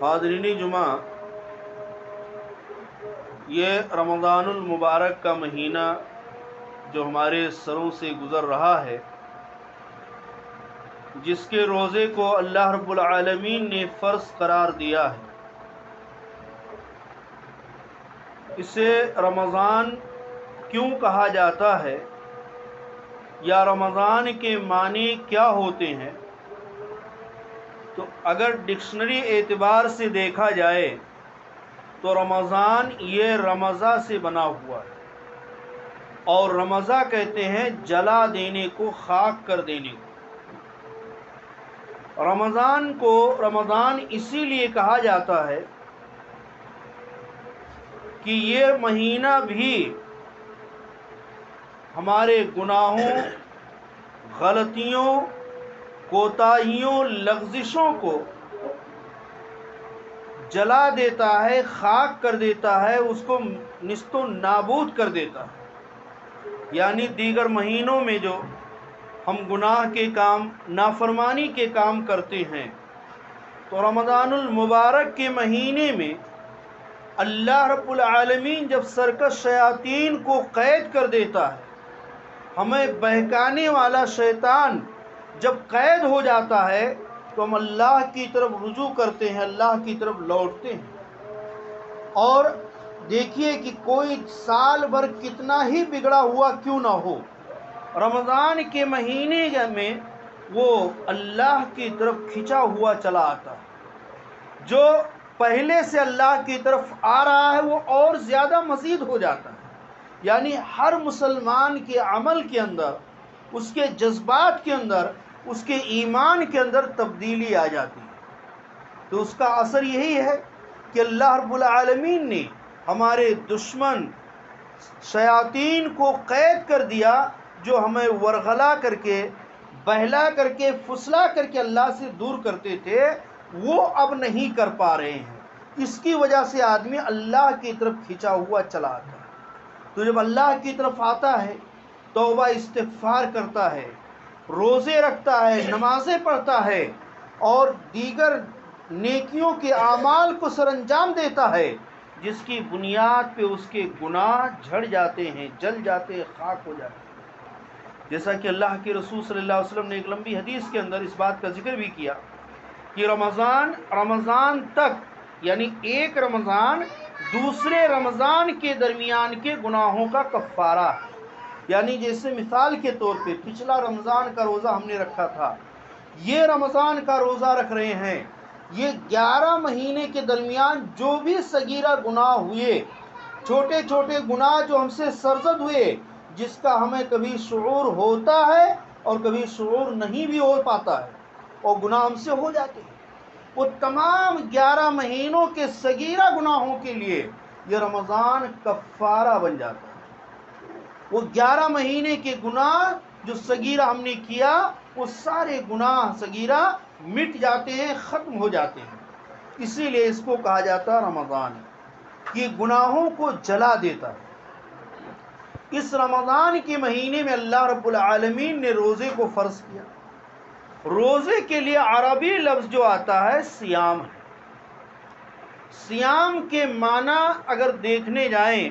حاضرین جمعہ، یہ رمضان المبارک کا مہینہ جو ہمارے سروں سے گزر رہا ہے، جس کے روزے کو اللہ رب العالمین نے فرض قرار دیا ہے، اسے رمضان کیوں کہا جاتا ہے یا رمضان کے معنی کیا ہوتے ہیں؟ تو اگر ڈکشنری اعتبار سے دیکھا جائے تو رمضان یہ رمضہ سے بنا ہوا ہے، اور رمضہ کہتے ہیں جلا دینے کو، خاک کر دینے کو۔ رمضان کو رمضان اسی لیے کہا جاتا ہے کہ یہ مہینہ بھی ہمارے گناہوں، غلطیوں، کوتاہیوں، لغزشوں کو جلا دیتا ہے، خاک کر دیتا ہے، اس کو نیست و نابود کر دیتا ہے۔ یعنی دیگر مہینوں میں جو ہم گناہ کے کام، نافرمانی کے کام کرتے ہیں، تو رمضان المبارک کے مہینے میں اللہ رب العالمین جب سرکش شیاطین کو قید کر دیتا ہے، ہمیں بہکانے والا شیطان جب قید ہو جاتا ہے، تو ہم اللہ کی طرف رجوع کرتے ہیں، اللہ کی طرف لوٹتے ہیں۔ اور دیکھیے کہ کوئی سال بھر کتنا ہی بگڑا ہوا کیوں نہ ہو، رمضان کے مہینے میں وہ اللہ کی طرف کھنچا ہوا چلا آتا ہے۔ جو پہلے سے اللہ کی طرف آ رہا ہے وہ اور زیادہ مزید ہو جاتا ہے۔ یعنی ہر مسلمان کے عمل کے اندر، اس کے جذبات کے اندر، اس کے ایمان کے اندر تبدیلی آ جاتی ہے۔ تو اس کا اثر یہی ہے کہ اللہ رب العالمین نے ہمارے دشمن شیاطین کو قید کر دیا، جو ہمیں ورغلا کر کے، بہلا کر کے، پھسلا کر کے اللہ سے دور کرتے تھے، وہ اب نہیں کر پا رہے ہیں۔ اس کی وجہ سے آدمی اللہ کی طرف کھنچا ہوا چلا آتا ہے۔ تو جب اللہ کی طرف آتا ہے، توبہ استغفار کرتا ہے، روزے رکھتا ہے، نمازیں پڑھتا ہے، اور دیگر نیکیوں کے اعمال کو سر انجام دیتا ہے، جس کی بنیاد پہ اس کے گناہ جھڑ جاتے ہیں، جل جاتے ہیں، خاک ہو جاتے ہیں۔ جیسا کہ اللہ کے رسول صلی اللہ علیہ وسلم نے ایک لمبی حدیث کے اندر اس بات کا ذکر بھی کیا کہ رمضان تک، یعنی ایک رمضان دوسرے رمضان کے درمیان کے گناہوں کا کفارہ ہے۔ یعنی جیسے مثال کے طور پہ پچھلا رمضان کا روزہ ہم نے رکھا تھا، یہ رمضان کا روزہ رکھ رہے ہیں، یہ 11 مہینے کے درمیان جو بھی صغیرہ گناہ ہوئے، چھوٹے چھوٹے گناہ جو ہم سے سرزد ہوئے، جس کا ہمیں کبھی شعور ہوتا ہے اور کبھی شعور نہیں بھی ہو پاتا ہے، اور گناہ ہم سے ہو جاتے ہیں، وہ تمام 11 مہینوں کے صغیرہ گناہوں کے لیے یہ رمضان کفارہ بن جاتا ہے۔ وہ 11 مہینے کے گناہ جو صغیرہ ہم نے کیا، وہ سارے گناہ صغیرہ مٹ جاتے ہیں، ختم ہو جاتے ہیں۔ اسی لیے اس کو کہا جاتا ہے رمضان، یہ گناہوں کو جلا دیتا ہے۔ اس رمضان کے مہینے میں اللہ رب العالمین نے روزے کو فرض کیا۔ روزے کے لیے عربی لفظ جو آتا ہے سیام ہے۔ سیام کے معنی اگر دیکھنے جائیں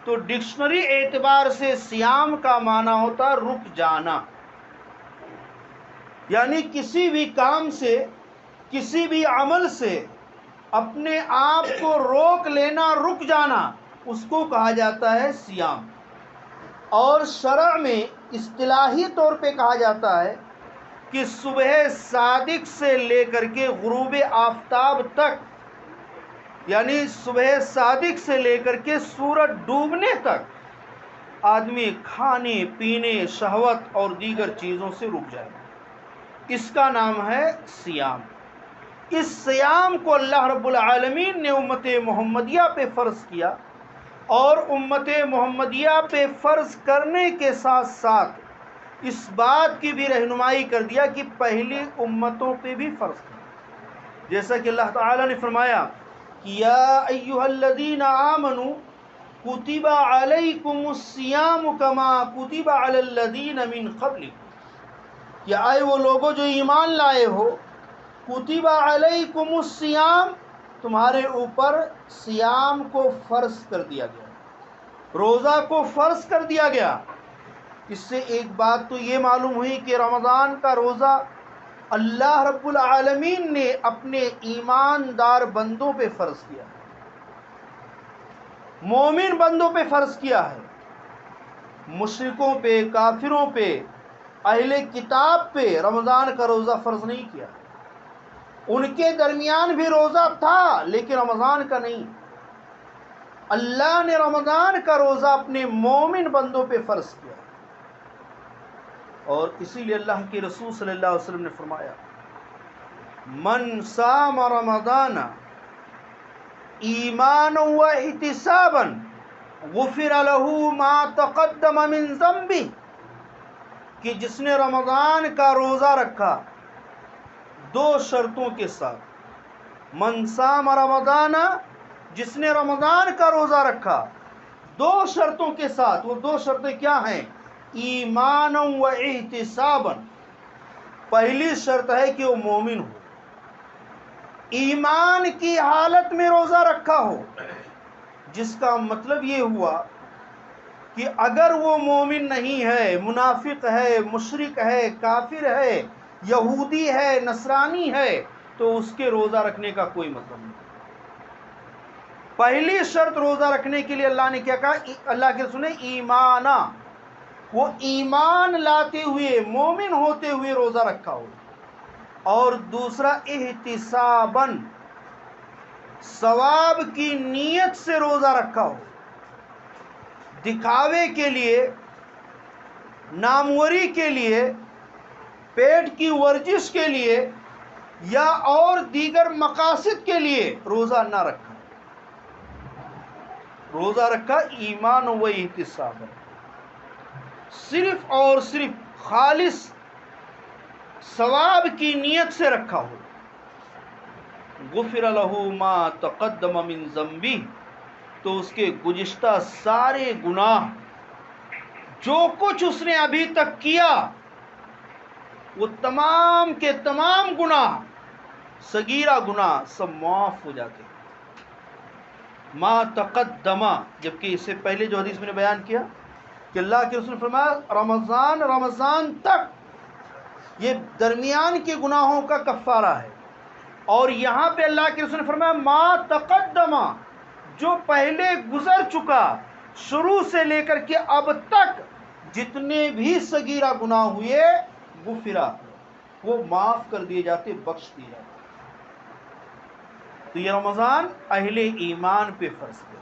تو ڈکشنری اعتبار سے سیام کا معنی ہوتا ہے رک جانا، یعنی کسی بھی کام سے، کسی بھی عمل سے اپنے آپ کو روک لینا، رک جانا، اس کو کہا جاتا ہے سیام۔ اور شرع میں اصطلاحی طور پہ کہا جاتا ہے کہ صبح صادق سے لے کر کے غروب آفتاب تک، یعنی صبح صادق سے لے کر کے سورج ڈوبنے تک آدمی کھانے پینے، شہوت اور دیگر چیزوں سے رک جائے، اس کا نام ہے سیام۔ اس سیام کو اللہ رب العالمین نے امت محمدیہ پہ فرض کیا، اور امت محمدیہ پہ فرض کرنے کے ساتھ ساتھ اس بات کی بھی رہنمائی کر دیا کہ پہلی امتوں پہ بھی فرض کیا۔ جیسا کہ اللہ تعالیٰ نے فرمایا کہ یا ایھا الذین آمنوا کتب علیکم الصیام کما کتب علی الذین من قبلکم، کہ آئے وہ لوگوں جو ایمان لائے ہو، کتب علیکم الصیام، تمہارے اوپر صیام کو فرض کر دیا گیا، روزہ کو فرض کر دیا گیا۔ اس سے ایک بات تو یہ معلوم ہوئی کہ رمضان کا روزہ اللہ رب العالمین نے اپنے ایماندار بندوں پہ فرض کیا ہے، مومن بندوں پہ فرض کیا ہے، مشرکوں پہ، کافروں پہ، اہل کتاب پہ رمضان کا روزہ فرض نہیں کیا۔ ان کے درمیان بھی روزہ تھا لیکن رمضان کا نہیں۔ اللہ نے رمضان کا روزہ اپنے مومن بندوں پہ فرض کیا، اور اسی لیے اللہ کے رسول صلی اللہ علیہ وسلم نے فرمایا من صام رمضان ایمانا و احتسابا غفر له ما تقدم من ذنبه، کہ جس نے رمضان کا روزہ رکھا دو شرطوں کے ساتھ، من صام رمضان، جس نے رمضان کا روزہ رکھا دو شرطوں کے ساتھ، وہ دو شرطیں کیا ہیں؟ ایمانا و احتسابا، پہلی شرط ہے کہ وہ مومن ہو، ایمان کی حالت میں روزہ رکھا ہو، جس کا مطلب یہ ہوا کہ اگر وہ مومن نہیں ہے، منافق ہے، مشرک ہے، کافر ہے، یہودی ہے، نصرانی ہے، تو اس کے روزہ رکھنے کا کوئی مطلب نہیں۔ پہلی شرط روزہ رکھنے کے لیے اللہ نے کیا کہا؟ اللہ کے رسول نے ایمانا، وہ ایمان لاتے ہوئے، مومن ہوتے ہوئے روزہ رکھا ہو، اور دوسرا احتساباً، ثواب کی نیت سے روزہ رکھا ہو، دکھاوے کے لیے، ناموری کے لیے، پیٹ کی ورزش کے لیے یا اور دیگر مقاصد کے لیے روزہ نہ رکھا، روزہ رکھا ایمان و احتساب، صرف اور صرف خالص ثواب کی نیت سے رکھا ہو، غفر له ما تقدم من ذنبہ، تو اس کے گزشتہ سارے گناہ، جو کچھ اس نے ابھی تک کیا، وہ تمام کے تمام گناہ، صغیرہ گناہ سب معاف ہو جاتے ہیں۔ ما تقدم، جبکہ اس سے پہلے جو حدیث میں نے بیان کیا کہ اللہ کے رسول نے فرمایا رمضان تک یہ درمیان کے گناہوں کا کفارہ ہے، اور یہاں پہ اللہ کے رسول نے فرمایا ما تقدم، جو پہلے گزر چکا، شروع سے لے کر کے اب تک جتنے بھی صغیرہ گناہ ہوئے، غفرہ، وہ معاف کر دیے جاتے، بخش دیے جاتے۔ تو یہ رمضان اہل ایمان پہ فرض کیا۔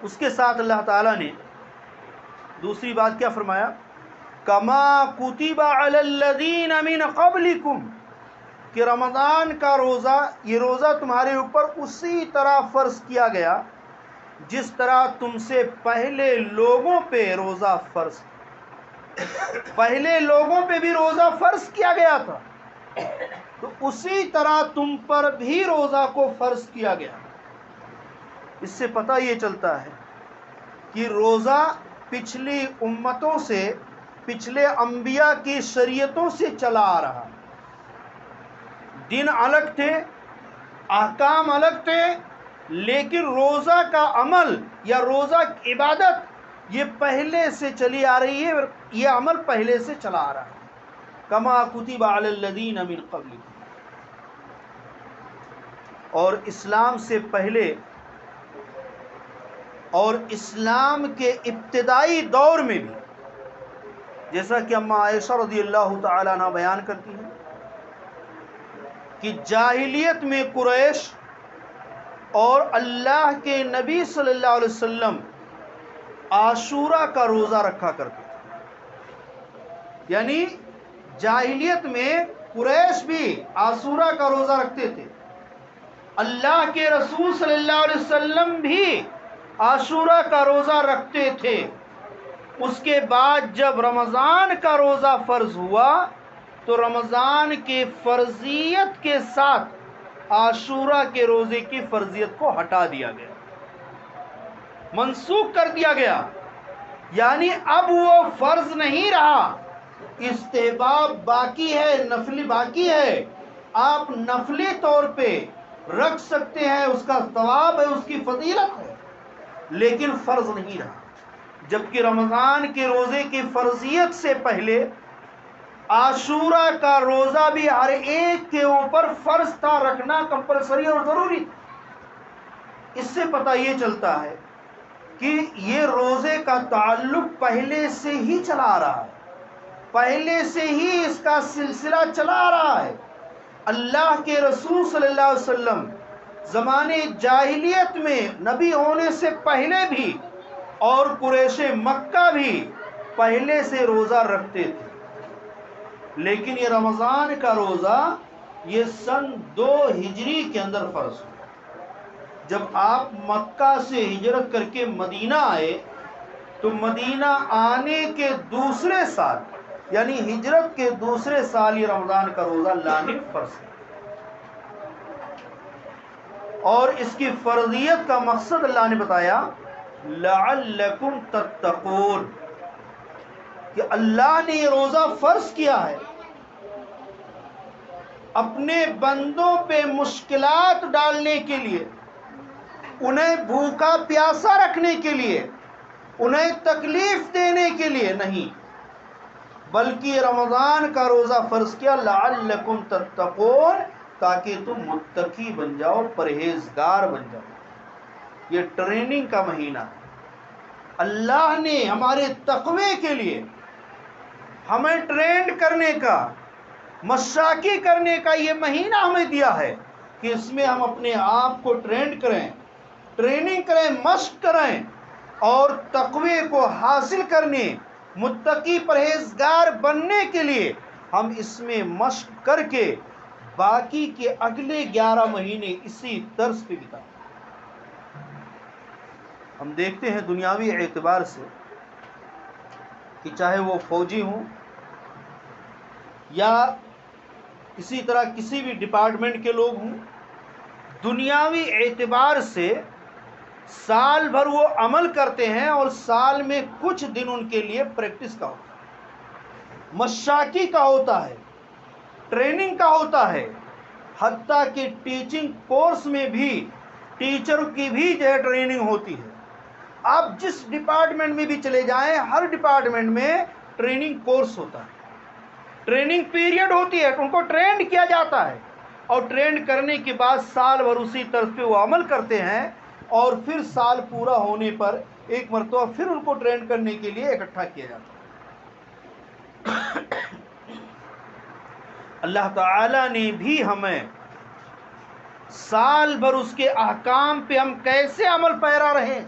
اس کے ساتھ اللہ تعالیٰ نے دوسری بات کیا فرمایا؟ کما کتب علی الذین من قبلکم، کہ رمضان کا روزہ، یہ روزہ تمہارے اوپر اسی طرح فرض کیا گیا جس طرح تم سے پہلے لوگوں پہ روزہ فرض، پہلے لوگوں پہ بھی روزہ فرض کیا گیا تھا، تو اسی طرح تم پر بھی روزہ کو فرض کیا گیا۔ اس سے پتہ یہ چلتا ہے کہ روزہ پچھلی امتوں سے، پچھلے انبیاء کی شریعتوں سے چلا آ رہا، دن الگ تھے، احکام الگ تھے، لیکن روزہ کا عمل یا روزہ عبادت یہ پہلے سے چلی آ رہی ہے، یہ عمل پہلے سے چلا آ رہا ہے۔ کما کتب علی الذین من قبلکم، اور اسلام سے پہلے اور اسلام کے ابتدائی دور میں بھی، جیسا کہ اما عائشہ رضی اللہ تعالیٰ عنہ بیان کرتی ہیں کہ جاہلیت میں قریش اور اللہ کے نبی صلی اللہ علیہ وسلم عاشورہ کا روزہ رکھا کرتے تھے، یعنی جاہلیت میں قریش بھی عاشورہ کا روزہ رکھتے تھے، اللہ کے رسول صلی اللہ علیہ وسلم بھی عاشورہ کا روزہ رکھتے تھے۔ اس کے بعد جب رمضان کا روزہ فرض ہوا تو رمضان کے فرضیت کے ساتھ عاشورہ کے روزے کی فرضیت کو ہٹا دیا گیا، منسوخ کر دیا گیا، یعنی اب وہ فرض نہیں رہا، استحباب باقی ہے، نفل باقی ہے، آپ نفلی طور پہ رکھ سکتے ہیں، اس کا ثواب ہے، اس کی فضیلت ہے، لیکن فرض نہیں رہا۔ جبکہ رمضان کے روزے کی فرضیت سے پہلے عاشورہ کا روزہ بھی ہر ایک کے اوپر فرض تھا، رکھنا کمپلسری اور ضروری تھا۔ اس سے پتہ یہ چلتا ہے کہ یہ روزے کا تعلق پہلے سے ہی چلا آ رہا ہے، پہلے سے ہی اس کا سلسلہ چلا آ رہا ہے۔ اللہ کے رسول صلی اللہ علیہ وسلم زمانے جاہلیت میں نبی ہونے سے پہلے بھی اور قریش مکہ بھی پہلے سے روزہ رکھتے تھے، لیکن یہ رمضان کا روزہ یہ سن 2 ہجری کے اندر فرض ہوا۔ جب آپ مکہ سے ہجرت کر کے مدینہ آئے تو مدینہ آنے کے دوسرے سال یعنی ہجرت کے دوسرے سال یہ رمضان کا روزہ لانے فرض ہے۔ اور اس کی فرضیت کا مقصد اللہ نے بتایا لعلکم تتقون، کہ اللہ نے یہ روزہ فرض کیا ہے اپنے بندوں پہ مشکلات ڈالنے کے لیے، انہیں بھوکا پیاسا رکھنے کے لیے، انہیں تکلیف دینے کے لیے نہیں، بلکہ رمضان کا روزہ فرض کیا لعلکم تتقون، تاکہ تم متقی بن جاؤ، پرہیزگار بن جاؤ۔ یہ ٹریننگ کا مہینہ ہے۔ اللہ نے ہمارے تقوی کے لیے ہمیں ٹرینڈ کرنے کا، مشاقی کرنے کا یہ مہینہ ہمیں دیا ہے کہ اس میں ہم اپنے آپ کو ٹرینڈ کریں، ٹریننگ کریں، مشق کریں، اور تقوی کو حاصل کرنے، متقی پرہیزگار بننے کے لیے ہم اس میں مشق کر کے باقی کے اگلے 11 مہینے اسی طرز پہ بتائیں۔ ہم دیکھتے ہیں دنیاوی اعتبار سے کہ چاہے وہ فوجی ہوں یا اسی طرح کسی بھی ڈپارٹمنٹ کے لوگ ہوں، دنیاوی اعتبار سے سال بھر وہ عمل کرتے ہیں اور سال میں کچھ دن ان کے لیے پریکٹس کا ہوتا ہے، مشاقی کا ہوتا ہے، ٹریننگ کا ہوتا ہے۔ حتیٰ کہ ٹیچنگ کورس میں بھی ٹیچر کی بھی جو ہے ٹریننگ ہوتی ہے۔ آپ جس ڈپارٹمنٹ میں بھی چلے جائیں، ہر ڈپارٹمنٹ میں ٹریننگ کورس ہوتا ہے، ٹریننگ پیریڈ ہوتی ہے، ان کو ٹرینڈ کیا جاتا ہے، اور ٹرینڈ کرنے کے بعد سال بھر اسی طرز پہ وہ عمل کرتے ہیں، اور پھر سال پورا ہونے پر ایک مرتبہ پھر ان کو ٹرینڈ کرنے کے لیے اکٹھا کیا جاتا ہے۔ اللہ تعالیٰ نے بھی ہمیں سال بھر اس کے احکام پہ ہم کیسے عمل پیرا رہیں،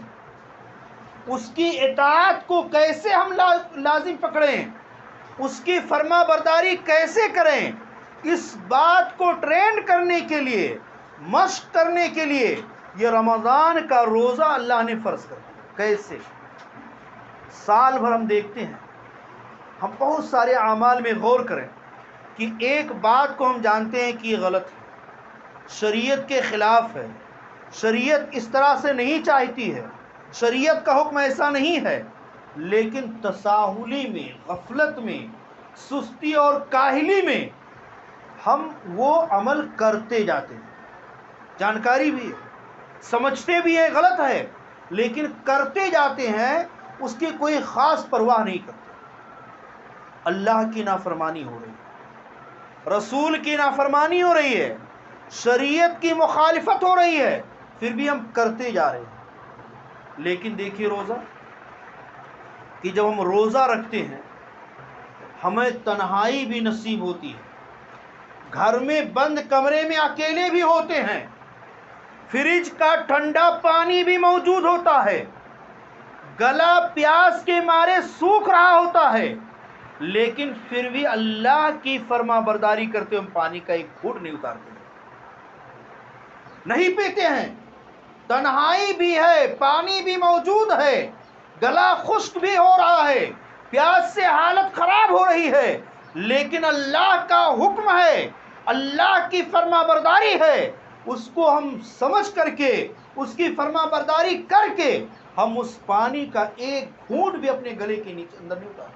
اس کی اطاعت کو کیسے ہم لازم پکڑیں، اس کی فرما برداری کیسے کریں، اس بات کو ٹرینڈ کرنے کے لیے، مشق کرنے کے لیے یہ رمضان کا روزہ اللہ نے فرض کر دیا۔ کیسے؟ سال بھر ہم دیکھتے ہیں، ہم بہت سارے اعمال میں غور کریں کہ ایک بات کو ہم جانتے ہیں کہ یہ غلط ہے، شریعت کے خلاف ہے، شریعت اس طرح سے نہیں چاہتی ہے، شریعت کا حکم ایسا نہیں ہے، لیکن تساہلی میں، غفلت میں، سستی اور کاہلی میں ہم وہ عمل کرتے جاتے ہیں، جانکاری بھی ہے، سمجھتے بھی ہیں غلط ہے، لیکن کرتے جاتے ہیں، اس کی کوئی خاص پرواہ نہیں کرتے۔ اللہ کی نافرمانی ہو رہی ہے، رسول کی نافرمانی ہو رہی ہے، شریعت کی مخالفت ہو رہی ہے، پھر بھی ہم کرتے جا رہے ہیں۔ لیکن دیکھیے روزہ، کہ جب ہم روزہ رکھتے ہیں ہمیں تنہائی بھی نصیب ہوتی ہے، گھر میں بند کمرے میں اکیلے بھی ہوتے ہیں، فریج کا ٹھنڈا پانی بھی موجود ہوتا ہے، گلا پیاس کے مارے سوکھ رہا ہوتا ہے، لیکن پھر بھی اللہ کی فرما برداری کرتے ہم پانی کا ایک گھونٹ نہیں اتارتے، نہیں پیتے ہیں۔ تنہائی بھی ہے، پانی بھی موجود ہے، گلا خشک بھی ہو رہا ہے، پیاس سے حالت خراب ہو رہی ہے، لیکن اللہ کا حکم ہے، اللہ کی فرما برداری ہے، اس کو ہم سمجھ کر کے، اس کی فرما برداری کر کے ہم اس پانی کا ایک گھونٹ بھی اپنے گلے کے نیچے اندر نہیں اتارتے۔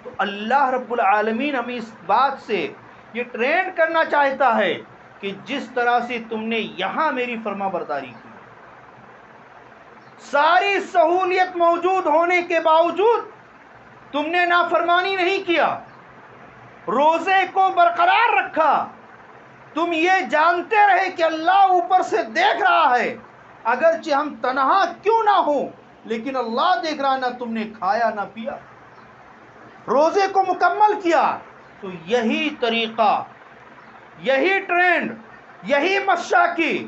تو اللہ رب العالمین ہمیں اس بات سے یہ ٹرین کرنا چاہتا ہے کہ جس طرح سے تم نے یہاں میری فرما برداری کی، ساری سہولیت موجود ہونے کے باوجود تم نے نافرمانی نہیں کیا، روزے کو برقرار رکھا، تم یہ جانتے رہے کہ اللہ اوپر سے دیکھ رہا ہے، اگرچہ ہم تنہا کیوں نہ ہوں لیکن اللہ دیکھ رہا، نہ تم نے کھایا نہ پیا، روزے کو مکمل کیا۔ تو یہی طریقہ، یہی ٹرینڈ، یہی مشاکی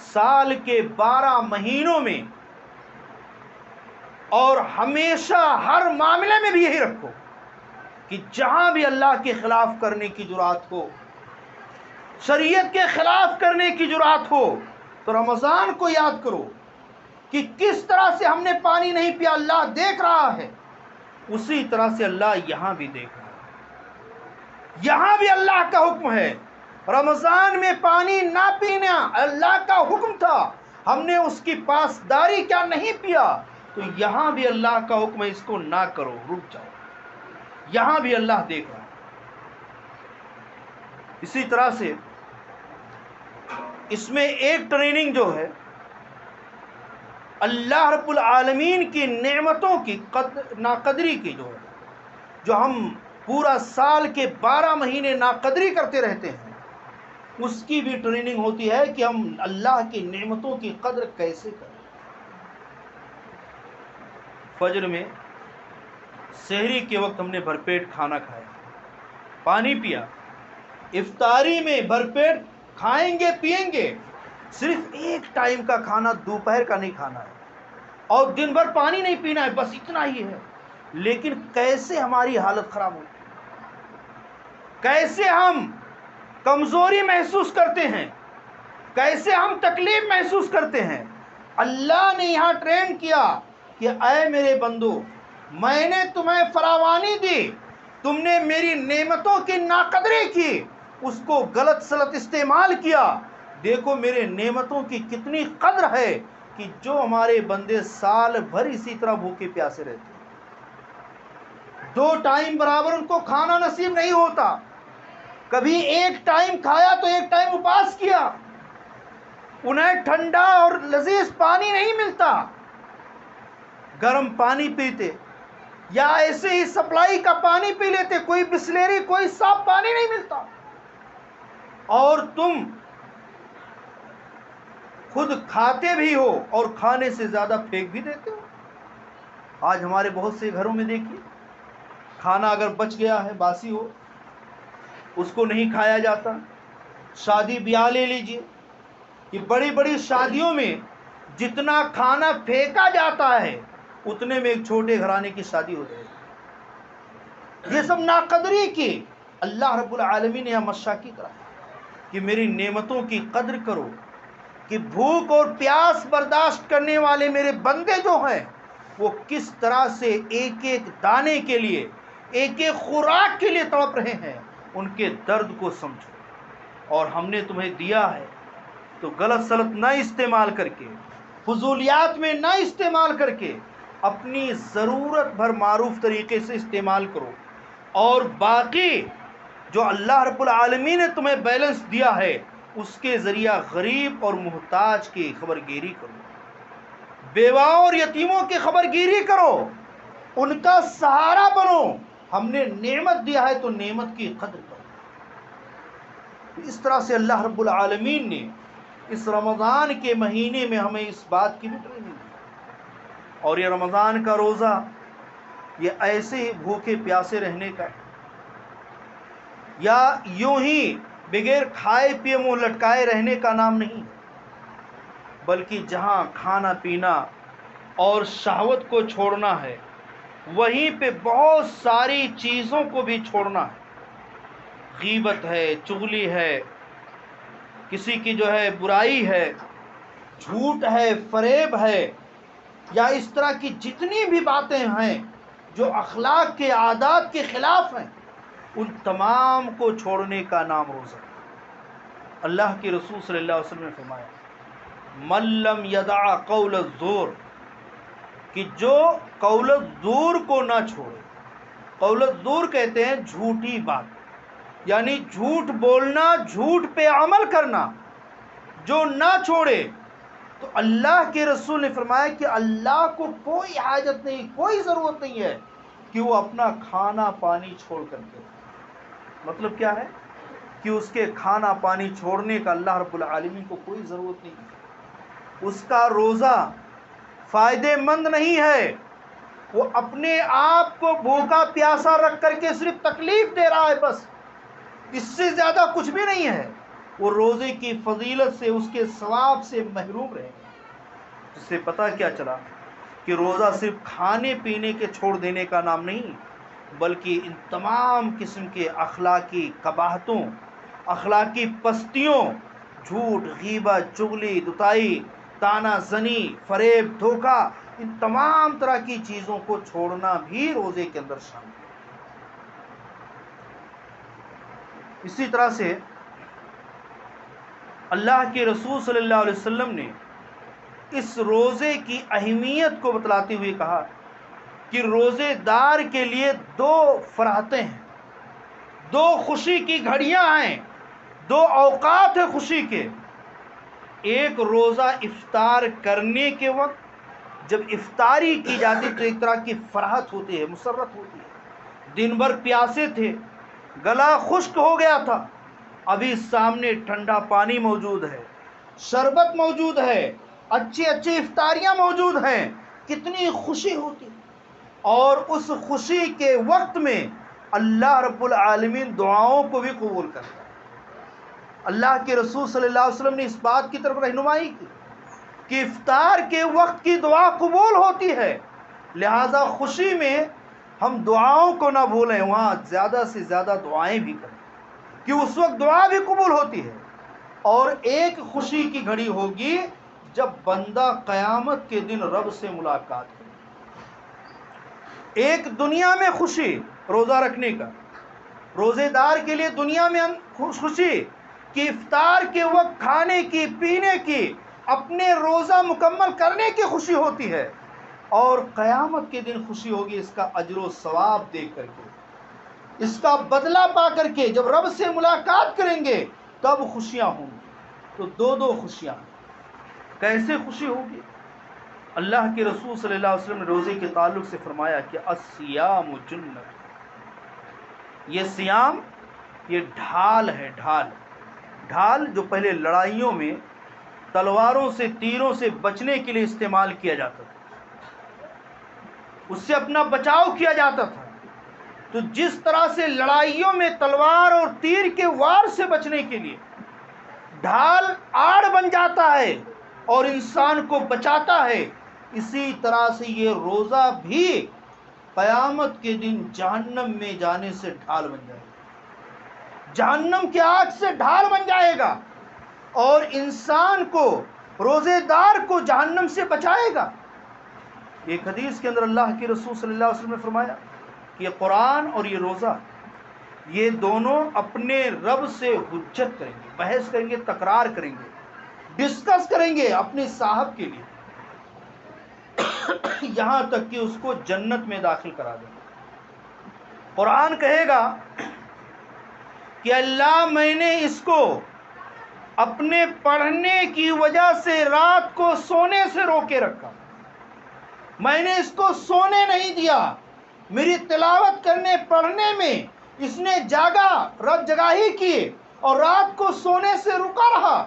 سال کے 12 مہینوں میں اور ہمیشہ ہر معاملے میں بھی یہی رکھو کہ جہاں بھی اللہ کے خلاف کرنے کی جرات ہو، شریعت کے خلاف کرنے کی جرات ہو، تو رمضان کو یاد کرو کہ کس طرح سے ہم نے پانی نہیں پیا اللہ دیکھ رہا ہے، اسی طرح سے اللہ یہاں بھی دیکھ رہا ہے، یہاں بھی اللہ کا حکم ہے۔ رمضان میں پانی نہ پینا اللہ کا حکم تھا، ہم نے اس کی پاسداری کیا نہیں پیا، تو یہاں بھی اللہ کا حکم ہے اس کو نہ کرو، رک جاؤ، یہاں بھی اللہ دیکھ رہا ہے۔ اسی طرح سے اس میں ایک ٹریننگ جو ہے اللہ رب العالمین کی نعمتوں کی ناقدری کی، جو ہم پورا سال کے 12 مہینے ناقدری کرتے رہتے ہیں، اس کی بھی ٹریننگ ہوتی ہے کہ ہم اللہ کی نعمتوں کی قدر کیسے کریں۔ فجر میں سحری کے وقت ہم نے بھرپیٹ کھانا کھایا، پانی پیا، افطاری میں بھرپیٹ کھائیں گے پیئیں گے، صرف ایک ٹائم کا کھانا دوپہر کا نہیں کھانا ہے، اور دن بھر پانی نہیں پینا ہے، بس اتنا ہی ہے۔ لیکن کیسے ہماری حالت خراب ہوتی، کیسے ہم کمزوری محسوس کرتے ہیں، کیسے ہم تکلیف محسوس کرتے ہیں۔ اللہ نے یہاں ٹرین کیا کہ اے میرے بندو، میں نے تمہیں فراوانی دی، تم نے میری نعمتوں کی ناقدری کی، اس کو غلط سلط استعمال کیا، دیکھو میرے نعمتوں کی کتنی قدر ہے کہ جو ہمارے بندے سال بھر اسی طرح بھوکے پیاسے رہتے ہیں، 2 ٹائم برابر ان کو کھانا نصیب نہیں ہوتا، کبھی ایک ٹائم کھایا تو ایک ٹائم اپاس کیا، انہیں ٹھنڈا اور لذیذ پانی نہیں ملتا، گرم پانی پیتے یا ایسے ہی سپلائی کا پانی پی لیتے، کوئی بسلیری کوئی صاف پانی نہیں ملتا، اور تم خود کھاتے بھی ہو اور کھانے سے زیادہ پھینک بھی دیتے ہو۔ آج ہمارے بہت سے گھروں میں دیکھیے، کھانا اگر بچ گیا ہے باسی ہو، اس کو نہیں کھایا جاتا۔ شادی بیاہ لے لیجئے کہ بڑی بڑی شادیوں میں جتنا کھانا پھینکا جاتا ہے اتنے میں ایک چھوٹے گھرانے کی شادی ہو جائے گی۔ یہ سب ناقدری کی اللہ رب العالمین نے یہاں مشاکی کرا کہ میری نعمتوں کی قدر کرو، کہ بھوک اور پیاس برداشت کرنے والے میرے بندے جو ہیں وہ کس طرح سے ایک ایک دانے کے لیے، ایک ایک خوراک کے لیے تڑپ رہے ہیں، ان کے درد کو سمجھو۔ اور ہم نے تمہیں دیا ہے تو غلط سلط نہ استعمال کر کے، فضولیات میں نہ استعمال کر کے، اپنی ضرورت بھر معروف طریقے سے استعمال کرو، اور باقی جو اللہ رب العالمین نے تمہیں بیلنس دیا ہے اس کے ذریعہ غریب اور محتاج کی خبرگیری کرو، بیواؤں اور یتیموں کی خبرگیری کرو، ان کا سہارا بنو۔ ہم نے نعمت دیا ہے تو نعمت کی قدر کرو۔ اس طرح سے اللہ رب العالمین نے اس رمضان کے مہینے میں ہمیں اس بات کی بھی ٹریننگ دی، اور یہ رمضان کا روزہ یہ ایسے ہی بھوکے پیاسے رہنے کا یا یوں ہی بغیر کھائے پیے منہ لٹکائے رہنے کا نام نہیں، بلکہ جہاں کھانا پینا اور شہوت کو چھوڑنا ہے وہیں پہ بہت ساری چیزوں کو بھی چھوڑنا ہے۔ غیبت ہے، چغلی ہے، کسی کی جو ہے برائی ہے، جھوٹ ہے، فریب ہے، یا اس طرح کی جتنی بھی باتیں ہیں جو اخلاق کے عادات کے خلاف ہیں، ان تمام کو چھوڑنے کا نام روزہ۔ اللہ کے رسول صلی اللہ علیہ وسلم نے فرمایا من لم یدع قول الزور، کہ جو قول الزور کو نہ چھوڑے۔ قول الزور کہتے ہیں جھوٹی بات، یعنی جھوٹ بولنا، جھوٹ پہ عمل کرنا جو نہ چھوڑے، تو اللہ کے رسول نے فرمایا کہ اللہ کو کوئی حاجت نہیں، کوئی ضرورت نہیں ہے کہ وہ اپنا کھانا پانی چھوڑ کر کے. مطلب کیا ہے کہ اس کے کھانا پانی چھوڑنے کا اللہ رب العالمین کو کوئی ضرورت نہیں ہے. اس کا روزہ فائدے مند نہیں ہے، وہ اپنے آپ کو بھوکا پیاسا رکھ کر کے صرف تکلیف دے رہا ہے، بس اس سے زیادہ کچھ بھی نہیں ہے. وہ روزے کی فضیلت سے، اس کے ثواب سے محروم رہے گا. اس سے پتہ کیا چلا کہ روزہ صرف کھانے پینے کے چھوڑ دینے کا نام نہیں، بلکہ ان تمام قسم کے اخلاقی قباحتوں، اخلاقی پستیوں، جھوٹ، غیبت، چغلی، دتائی، تانا زنی، فریب، دھوکہ، ان تمام طرح کی چیزوں کو چھوڑنا بھی روزے کے اندر شامل ہے. اسی طرح سے اللہ کے رسول صلی اللہ علیہ وسلم نے اس روزے کی اہمیت کو بتلاتے ہوئے کہا کہ روزے دار کے لیے دو فرحتیں ہیں، دو خوشی کی گھڑیاں ہیں، دو اوقات ہیں خوشی کے. ایک روزہ افطار کرنے کے وقت جب افطاری کی جاتی تو ایک طرح کی فرحت ہوتی ہے، مسرت ہوتی ہے. دن بھر پیاسے تھے، گلا خشک ہو گیا تھا، ابھی سامنے ٹھنڈا پانی موجود ہے، شربت موجود ہے، اچھی اچھی افطاریاں موجود ہیں، کتنی خوشی ہوتی. اور اس خوشی کے وقت میں اللہ رب العالمین دعاؤں کو بھی قبول کرتا ہے. اللہ کے رسول صلی اللہ علیہ وسلم نے اس بات کی طرف رہنمائی کی کہ افطار کے وقت کی دعا قبول ہوتی ہے، لہذا خوشی میں ہم دعاؤں کو نہ بھولیں، وہاں زیادہ سے زیادہ دعائیں بھی کریں کہ اس وقت دعا بھی قبول ہوتی ہے. اور ایک خوشی کی گھڑی ہوگی جب بندہ قیامت کے دن رب سے ملاقات کرے. ایک دنیا میں خوشی روزہ رکھنے کا، روزے دار کے لیے دنیا میں خوشی کہ افطار کے وقت کھانے کی، پینے کی، اپنے روزہ مکمل کرنے کی خوشی ہوتی ہے. اور قیامت کے دن خوشی ہوگی اس کا اجر و ثواب دیکھ کر کے، اس کا بدلہ پا کر کے. جب رب سے ملاقات کریں گے تب خوشیاں ہوں گی. تو دو خوشیاں. کیسے خوشی ہوگی؟ اللہ کے رسول صلی اللہ علیہ وسلم نے روزے کے تعلق سے فرمایا کہ الصیام جنت. یہ صیام، یہ ڈھال ہے، ڈھال جو پہلے لڑائیوں میں تلواروں سے، تیروں سے بچنے کے لیے استعمال کیا جاتا تھا، اس سے اپنا بچاؤ کیا جاتا تھا. تو جس طرح سے لڑائیوں میں تلوار اور تیر کے وار سے بچنے کے لیے ڈھال آڑ بن جاتا ہے اور انسان کو بچاتا ہے، اسی طرح سے یہ روزہ بھی قیامت کے دن جہنم میں جانے سے ڈھال بن جائے گا، جہنم کی آگ سے ڈھال بن جائے گا اور انسان کو، روزے دار کو جہنم سے بچائے گا. ایک حدیث کے اندر اللہ کے رسول صلی اللہ علیہ وسلم نے فرمایا کہ یہ قرآن اور یہ روزہ، یہ دونوں اپنے رب سے حجت کریں گے، بحث کریں گے، تکرار کریں گے، ڈسکس کریں گے اپنے صاحب کے لیے، یہاں تک کہ اس کو جنت میں داخل کرا دیں گے. قرآن کہے گا کہ اللہ میں نے اس کو اپنے پڑھنے کی وجہ سے رات کو سونے سے روکے رکھا، میں نے اس کو سونے نہیں دیا، میری تلاوت کرنے پڑھنے میں اس نے جاگا، رب جگاہی کی اور رات کو سونے سے رکا رہا.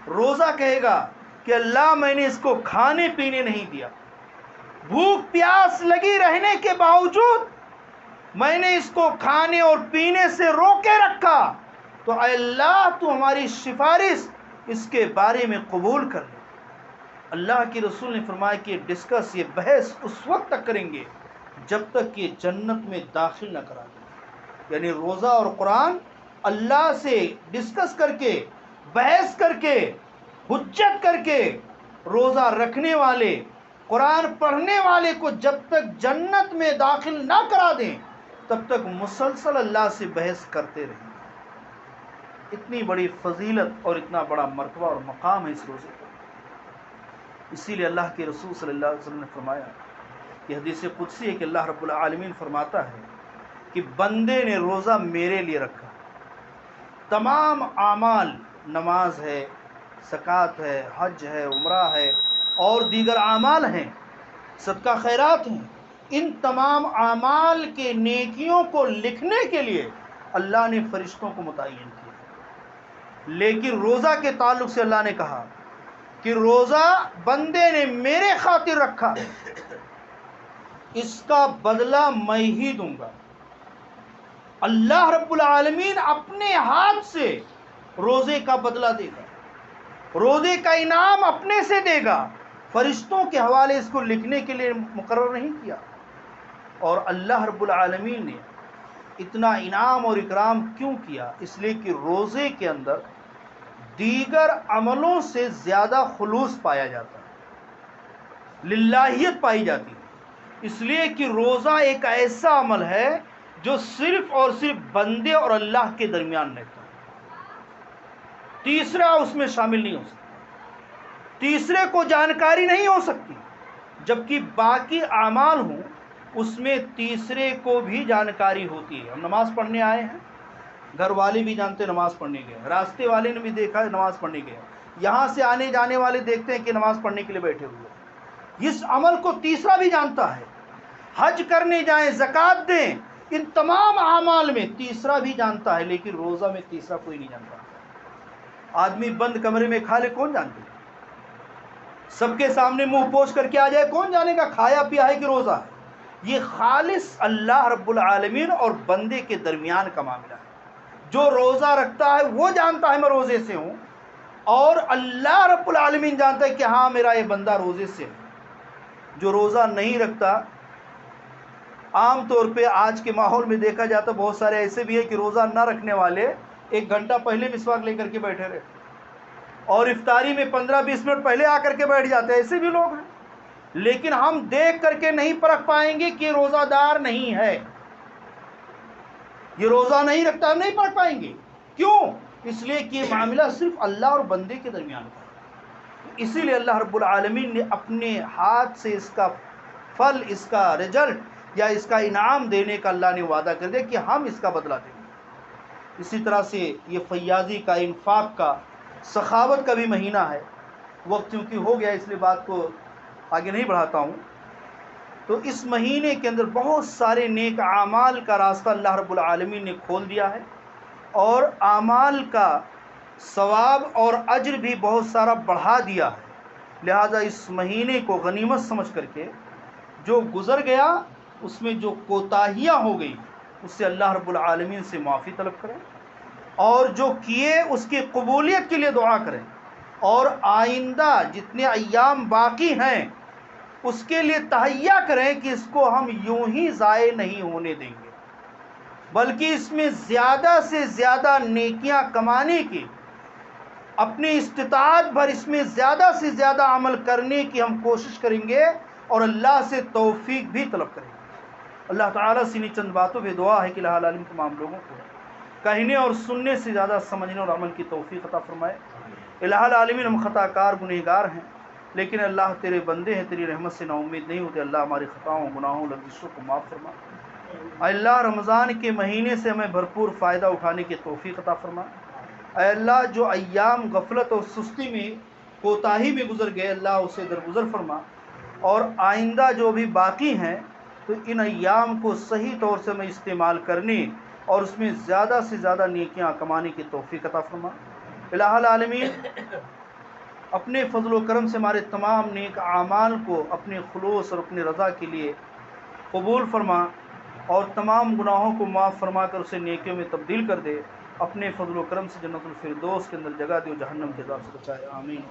روزہ کہے گا کہ اللہ میں نے اس کو کھانے پینے نہیں دیا، بھوک پیاس لگی رہنے کے باوجود میں نے اس کو کھانے اور پینے سے روکے رکھا، تو اے اللہ تو ہماری سفارش اس کے بارے میں قبول کر لے. اللہ کے رسول نے فرمایا کہ یہ ڈسکس، یہ بحث اس وقت تک کریں گے جب تک کہ جنت میں داخل نہ کرا دیں. یعنی روزہ اور قرآن اللہ سے ڈسکس کر کے، بحث کر کے، حجت کر کے روزہ رکھنے والے، قرآن پڑھنے والے کو جب تک جنت میں داخل نہ کرا دیں تب تک مسلسل اللہ سے بحث کرتے رہیں. اتنی بڑی فضیلت اور اتنا بڑا مرتبہ اور مقام ہے اس روزے کا. اسی لیے اللہ کے رسول صلی اللہ علیہ وسلم نے فرمایا، یہ حدیث قدسی ہے کہ اللہ رب العالمین فرماتا ہے کہ بندے نے روزہ میرے لیے رکھا. تمام اعمال، نماز ہے، زکوٰۃ ہے، حج ہے، عمرہ ہے اور دیگر اعمال ہیں، صدقہ خیرات ہیں، ان تمام اعمال کے نیکیوں کو لکھنے کے لیے اللہ نے فرشتوں کو متعین کیا. لیکن روزہ کے تعلق سے اللہ نے کہا کہ روزہ بندے نے میرے خاطر رکھا، اس کا بدلہ میں ہی دوں گا. اللہ رب العالمین اپنے ہاتھ سے روزے کا بدلہ دے گا، روزے کا انعام اپنے سے دے گا. فرشتوں کے حوالے اس کو لکھنے کے لیے مقرر نہیں کیا. اور اللہ رب العالمین نے اتنا انعام اور اکرام کیوں کیا؟ اس لیے کہ روزے کے اندر دیگر عملوں سے زیادہ خلوص پایا جاتا ہے، للہیت پائی جاتی ہے. اس لیے کہ روزہ ایک ایسا عمل ہے جو صرف اور صرف بندے اور اللہ کے درمیان رہتا ہے. تیسرا اس میں شامل نہیں ہو سکتا، تیسرے کو جانکاری نہیں ہو سکتی. جبکہ باقی اعمال ہوں اس میں تیسرے کو بھی جانکاری ہوتی ہے. ہم نماز پڑھنے آئے ہیں، گھر والے بھی جانتے ہیں نماز پڑھنے گئے، راستے والے نے بھی دیکھا ہے نماز پڑھنے گئے، یہاں سے آنے جانے والے دیکھتے ہیں کہ نماز پڑھنے کے لیے بیٹھے ہوئے. اس عمل کو تیسرا بھی جانتا ہے. حج کرنے جائیں، زکوٰۃ دیں، ان تمام اعمال میں تیسرا بھی جانتا ہے، لیکن روزہ میں تیسرا کوئی نہیں جانتا. آدمی بند کمرے میں کھا لے، کون جانتے؟ سب کے سامنے منہ پوچھ کر کے آ جائے، کون جانے گا کھایا پیا ہے کہ روزہ ہے؟ یہ خالص اللہ رب العالمین اور بندے کے درمیان کا معاملہ ہے. جو روزہ رکھتا ہے وہ جانتا ہے میں روزے سے ہوں، اور اللہ رب العالمین جانتا ہے کہ ہاں میرا یہ بندہ روزے سے ہے. جو روزہ نہیں رکھتا، عام طور پہ آج کے ماحول میں دیکھا جاتا بہت سارے ایسے بھی ہیں کہ روزہ نہ رکھنے والے 1 گھنٹہ پہلے مسواک لے کر کے بیٹھے رہے، اور افطاری میں 15-20 منٹ پہلے آ کر کے بیٹھ جاتے ہیں. ایسے بھی لوگ ہیں. لیکن ہم دیکھ کر کے نہیں پرکھ پائیں گے کہ روزہ دار نہیں ہے، یہ روزہ نہیں رکھتا، ہم نہیں پرکھ پائیں گے. کیوں؟ اس لیے کہ یہ معاملہ صرف اللہ اور بندے کے درمیان کا ہے. اسی لیے اللہ رب العالمین نے اپنے ہاتھ سے اس کا پھل، اس کا رزلٹ یا اس کا انعام دینے کا اللہ نے وعدہ کر دیا کہ ہم اس کا بدلہ دیں گے. اسی طرح سے یہ فیاضی کا، انفاق کا، سخاوت کا بھی مہینہ ہے. وقت چونکہ ہو گیا اس لیے بات کو آگے نہیں بڑھاتا ہوں. تو اس مہینے کے اندر بہت سارے نیک اعمال کا راستہ اللہ رب العالمین نے کھول دیا ہے، اور اعمال کا ثواب اور اجر بھی بہت سارا بڑھا دیا ہے. لہذا اس مہینے کو غنیمت سمجھ کر کے جو گزر گیا، اس میں جو کوتاہیاں ہو گئی، اس سے اللہ رب العالمین سے معافی طلب کریں، اور جو کیے اس کی قبولیت کے لیے دعا کریں، اور آئندہ جتنے ایام باقی ہیں اس کے لیے تہیہ کریں کہ اس کو ہم یوں ہی ضائع نہیں ہونے دیں گے، بلکہ اس میں زیادہ سے زیادہ نیکیاں کمانے کی، اپنی استطاعت بھر اس میں زیادہ سے زیادہ عمل کرنے کی ہم کوشش کریں گے، اور اللہ سے توفیق بھی طلب کریں گے. اللہ تعالیٰ سے انہی چند باتوں پہ دعا ہے کہ الہ العالمین تمام لوگوں کو کہنے اور سننے سے زیادہ سمجھنے اور عمل کی توفیق عطا فرمائے. الہ العالمین ہم خطا کار گنہگار ہیں، لیکن اللہ تیرے بندے ہیں، تیری رحمت سے نا امید نہیں ہوتے. اللہ ہماری خطاؤں، گناہوں، لغزشوں کو معاف فرما. اے اللہ رمضان کے مہینے سے ہمیں بھرپور فائدہ اٹھانے کی توفیق عطا فرما. اے اللہ جو ایام غفلت اور سستی میں، کوتاہی میں گزر گئے، اللہ اسے درگزر فرما، اور آئندہ جو بھی باقی ہیں تو ان ایام کو صحیح طور سے ہمیں استعمال کرنے اور اس میں زیادہ سے زیادہ نیکیاں کمانے کی توفیق عطا فرما. الہ العالمین اپنے فضل و کرم سے ہمارے تمام نیک اعمال کو اپنے خلوص اور اپنے رضا کے لیے قبول فرما، اور تمام گناہوں کو معاف فرما کر اسے نیکیوں میں تبدیل کر دے. اپنے فضل و کرم سے جنت الفردوس کے اندر جگہ دے، جہنم کے عذاب سے بچائے. آمین.